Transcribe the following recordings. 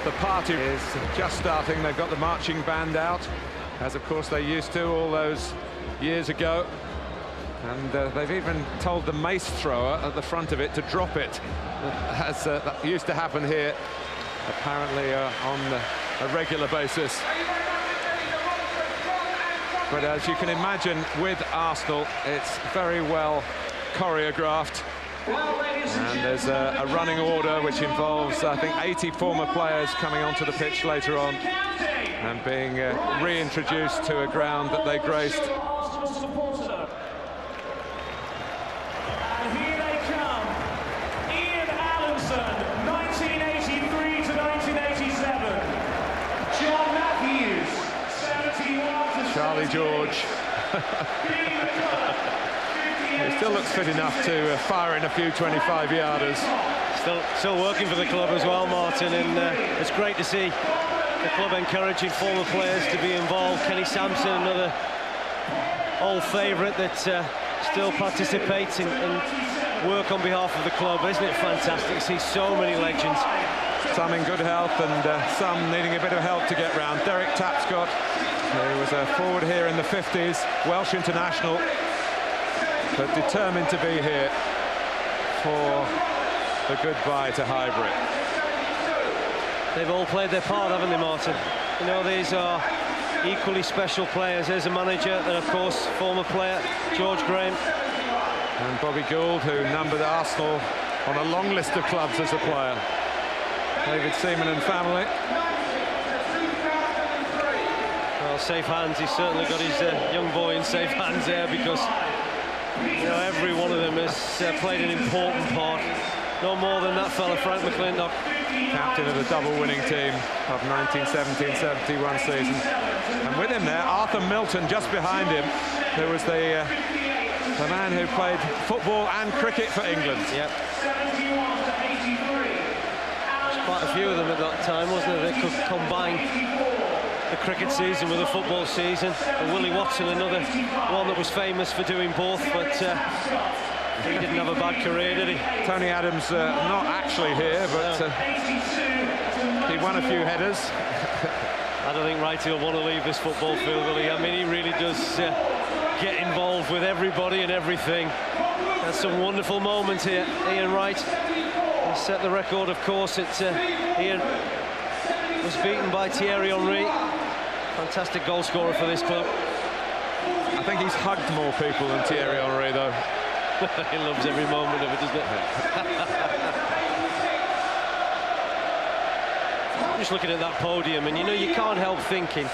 The party is just starting. They've got the marching band out, as of course they used to all those years ago. And they've even told the mace thrower at the front of it to drop it, as that used to happen here, apparently on a regular basis. But as you can imagine, with Arsenal, it's very well choreographed. And there's a running order which involves, I think, 80 former players coming onto the pitch later on and being reintroduced to a ground that they graced. And here they come. Ian Allenson, 1983 to 1987. John Matthews, 71 to Charlie George. He still looks fit enough to fire in a few 25-yarders. Still working for the club as well, Martin, and it's great to see the club encouraging former players to be involved. Kenny Sampson, another old favourite that still participates in work on behalf of the club. Isn't it fantastic to see so many legends? Some in good health and some needing a bit of help to get round. Derek Tapscott, who was a forward here in the 50s, Welsh international, but determined to be here for the goodbye to Highbury. They've all played their part, haven't they, Martin? You know, these are equally special players. There's a manager and, of course, former player George Graham. And Bobby Gould, who numbered Arsenal on a long list of clubs as a player. David Seaman and family. Well, safe hands. He's certainly got his young boy in safe hands there, because you know, every one of them has played an important part. No more than that fella, Frank McClintock. Captain of the double-winning team of 1970-71 season. And with him there, Arthur Milton, just behind him, who was the man who played football and cricket for England. Yep. There's quite a few of them at that time, wasn't there? They could combine the cricket season with the football season. And Willie Watson, another one that was famous for doing both, but he didn't have a bad career, did he? Tony Adams not actually here, but he won a few headers. I don't think Wrighty will want to leave this football field, will he? I mean, he really does get involved with everybody and everything. There's some wonderful moments here. Ian Wright has set the record, of course. Ian was beaten by Thierry Henry. Fantastic goal scorer for this club. I think he's hugged more people than Thierry Henry, though. He loves every moment of it, doesn't it? Just looking at that podium, and you know, you can't help thinking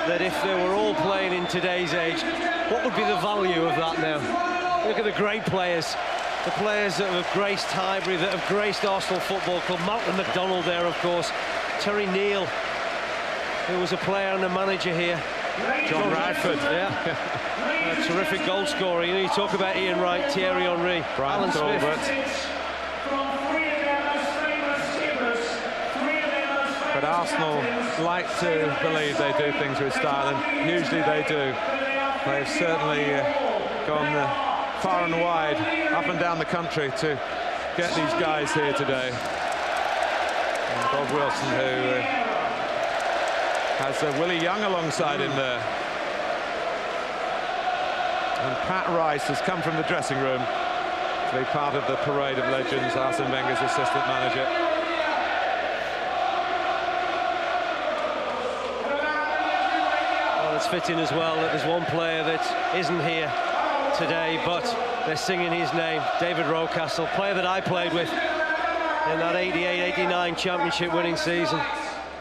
that if they were all playing in today's age, what would be the value of that now? Look at the great players, the players that have graced Highbury, that have graced Arsenal Football Club. Malcolm McDonald there, of course. Terry Neal, who was a player and a manager here. John Radford. Yeah. A terrific goal scorer. You know, you talk about Ian Wright, Thierry Henry, Brian Talbot. But Arsenal like to believe they do things with style, and usually they do. They've certainly gone far and wide, up and down the country, to get these guys here today. And Bob Wilson, who has Willie Young alongside him there. And Pat Rice has come from the dressing room to be part of the parade of legends, Arsene Wenger's assistant manager. Well, it's fitting as well that there's one player that isn't here today, but they're singing his name, David Rocastle, player that I played with in that 88-89 championship winning season.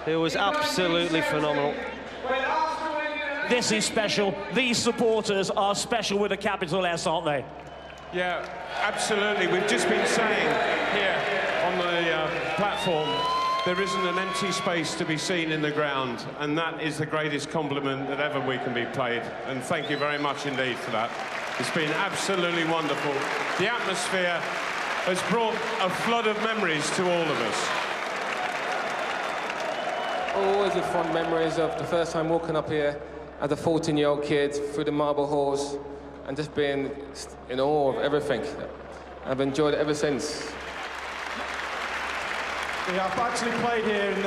It was absolutely phenomenal. This is special. These supporters are special with a capital S, aren't they? Yeah, absolutely. We've just been saying here on the platform, there isn't an empty space to be seen in the ground, and that is the greatest compliment that ever we can be paid. And thank you very much indeed for that. It's been absolutely wonderful. The atmosphere has brought a flood of memories to all of us. Always with fond memories of the first time walking up here as a 14-year-old kid through the marble halls and just being in awe of everything. I've enjoyed it ever since. Yeah, I've actually played here in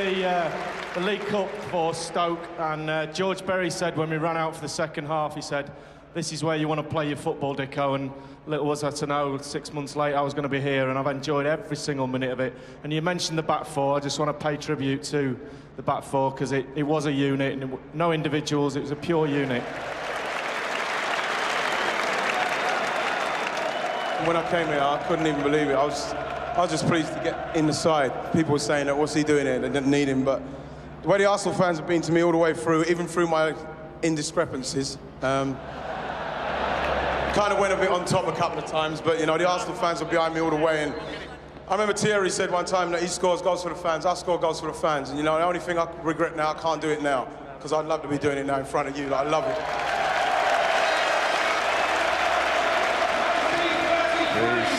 the League Cup for Stoke, and George Berry said when we ran out for the second half, he said, "This is where you want to play your football, Dicko," and little was I to know 6 months later I was going to be here, and I've enjoyed every single minute of it. And you mentioned the back four. I just want to pay tribute to the back four, because it was a unit, and no individuals, it was a pure unit. When I came here, I couldn't even believe it. I was just pleased to get in the side. People were saying that, what's he doing here? They didn't need him, but the way the Arsenal fans have been to me all the way through, even through my indiscrepancies, kind of went a bit on top a couple of times, but, you know, the Arsenal fans were behind me all the way, and I remember Thierry said one time that he scores goals for the fans, I score goals for the fans, and, you know, the only thing I regret now, I can't do it now, because I'd love to be doing it now in front of you. Like, I love it.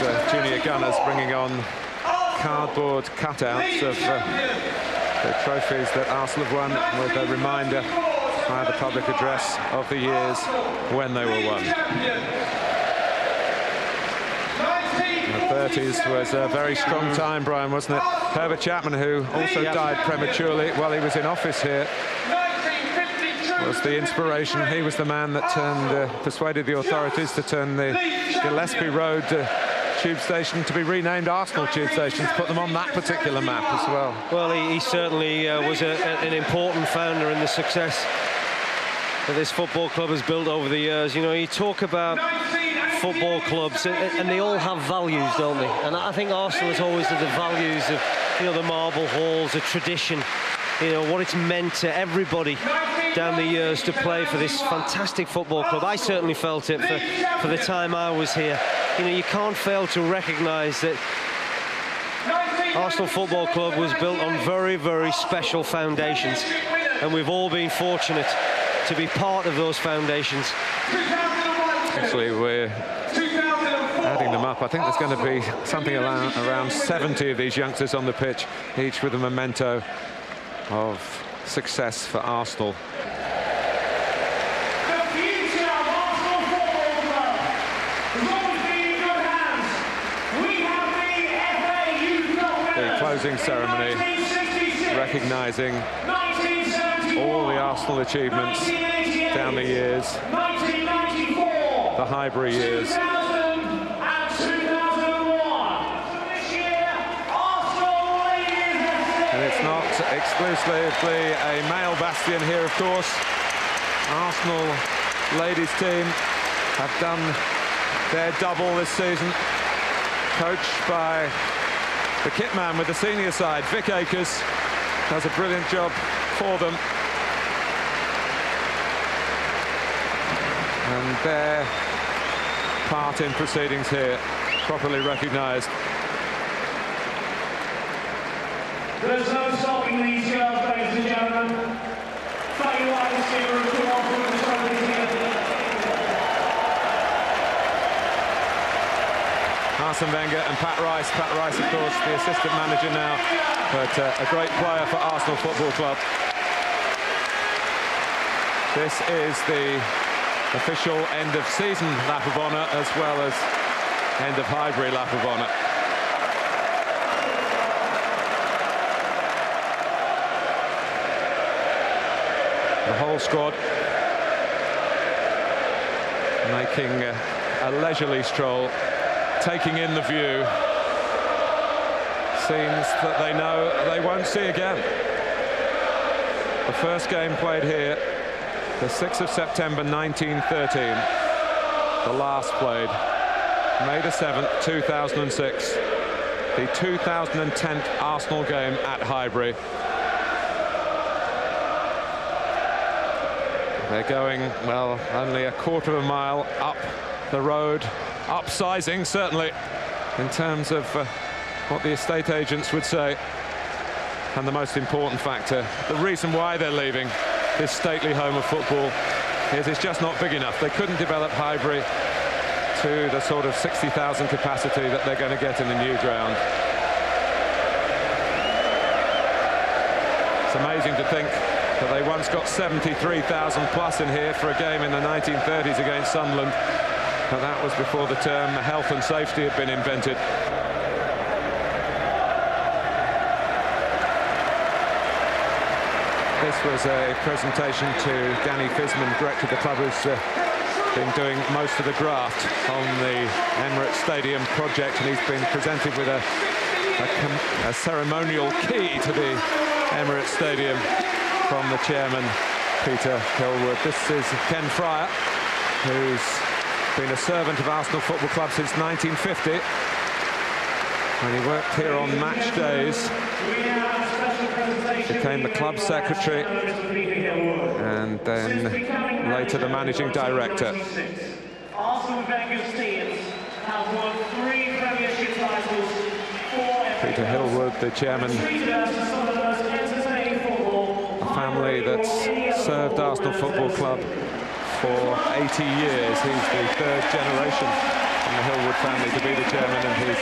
These junior gunners bringing on cardboard cutouts of the trophies that Arsenal have won, with a reminder via the public address of the years when they were won. The 30s was a very strong time, Brian, wasn't it? Herbert Chapman, who also died prematurely while he was in office here, was the inspiration. He was the man that persuaded the authorities to turn the Gillespie Road tube station to be renamed Arsenal Tube Station, to put them on that particular map as well. Well, he certainly was an important founder in the success that this football club has built over the years. You know, you talk about football clubs, and they all have values, don't they? And I think Arsenal has always had the values of, you know, the marble halls, the tradition, you know, what it's meant to everybody down the years to play for this fantastic football club. I certainly felt it for the time I was here. You know, you can't fail to recognise that Arsenal Football Club was built on very, very special foundations, and we've all been fortunate to be part of those foundations. Actually, we're adding them up. I think there's going to be something around 70 of these youngsters on the pitch, each with a memento of success for Arsenal. The closing ceremony recognising all the Arsenal achievements down the years, the Highbury years. And it's not exclusively a male bastion here, of course. Arsenal ladies team have done their double this season, coached by the kit man with the senior side. Vic Akers does a brilliant job for them. And their part in proceedings here properly recognised. There's no stopping these girls, ladies and gentlemen. Faye White, Stephen, and come on from the shoulders here. Arsene Wenger and Pat Rice. Pat Rice, of course, the assistant manager now, but a great player for Arsenal Football Club. This is the official end of season lap of honour, as well as end of Highbury lap of honour. The whole squad making a leisurely stroll, taking in the view, scenes that they know they won't see again. The first game played here, the 6th of September 1913. The last played May the 7th, 2006. The 2010 Arsenal game at Highbury. They're going, well, only a quarter of a mile up the road, upsizing, certainly, in terms of what the estate agents would say. And the most important factor, the reason why they're leaving this stately home of football, is it's just not big enough. They couldn't develop Highbury to the sort of 60,000 capacity that they're going to get in the new ground. It's amazing to think that they once got 73,000 plus in here for a game in the 1930s against Sunderland, but that was before the term health and safety had been invented. This was a presentation to Danny Fisman, director of the club, who's been doing most of the graft on the Emirates Stadium project, and he's been presented with a ceremonial key to the Emirates Stadium from the chairman, Peter Hillwood. This is Ken Fryer, who's been a servant of Arsenal Football Club since 1950. And he worked here on match days, became the club secretary, and then later the managing director. Arsene Wenger's teams have won 3 Premiership titles, 4 Peter Hillwood, the chairman, a family that's served Arsenal Football Club for 80 years. He's the 3rd generation from the Hillwood family to be the chairman, and he's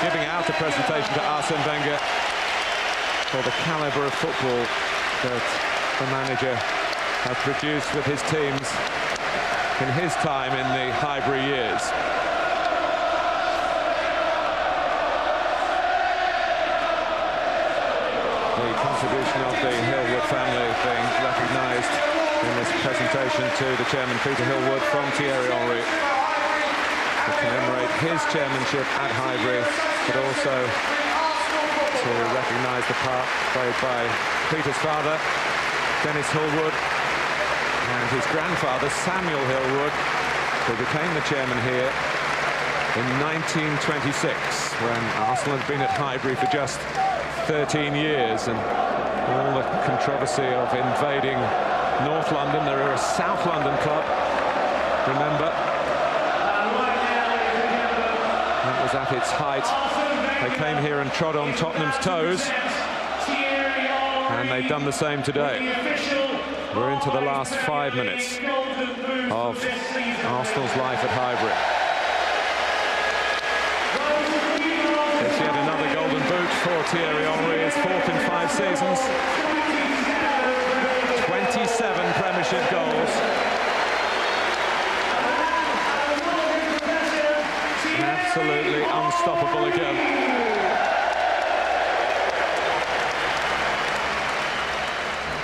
giving out a presentation to Arsene Wenger for the calibre of football that the manager has produced with his teams in his time in the Highbury years. The contribution of the Hillwood family being recognised in this presentation to the chairman, Peter Hillwood, from Thierry Henry, to commemorate his chairmanship at Highbury, but also to recognise the part played by Peter's father, Dennis Hillwood, and his grandfather, Samuel Hillwood, who became the chairman here in 1926, when Arsenal had been at Highbury for just 13 years, and all the controversy of invading North London. There are a South London club, remember. That was at its height. They came here and trod on Tottenham's toes, and they've done the same today. We're into the last 5 minutes of Arsenal's life at Highbury. It's yet another golden boot for Thierry Henry, his 4th in 5 seasons. 27 Premiership goals. Absolutely unstoppable again.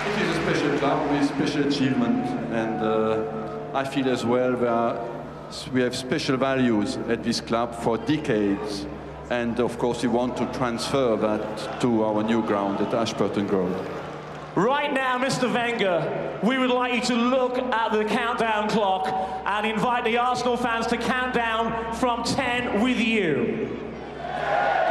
It is a special club with special achievement, and I feel as well we have special values at this club for decades, and of course we want to transfer that to our new ground at Ashburton Road. Right now, Mr. Wenger, we would like you to look at the countdown clock and invite the Arsenal fans to count down from 10 with you. 10.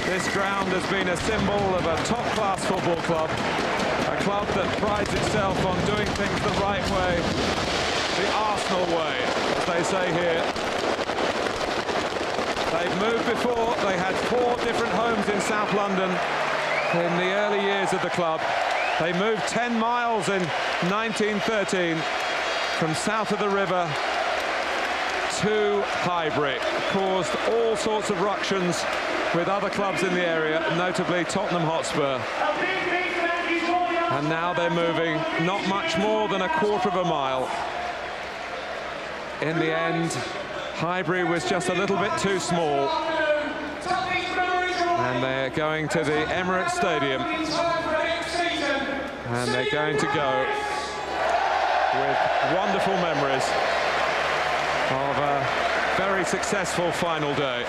This ground has been a symbol of a top-class football club, a club that prides itself on doing things the right way, the Arsenal way, as they say here. They've moved before. They had 4 different homes in South London in the early years of the club. They moved 10 miles in 1913 from south of the river to Highbury. Caused all sorts of ructions with other clubs in the area, notably Tottenham Hotspur. And now they're moving not much more than a quarter of a mile. In the end, Highbury was just a little bit too small. And they're going to the Emirates Stadium. And they're going to go with wonderful memories of a very successful final day.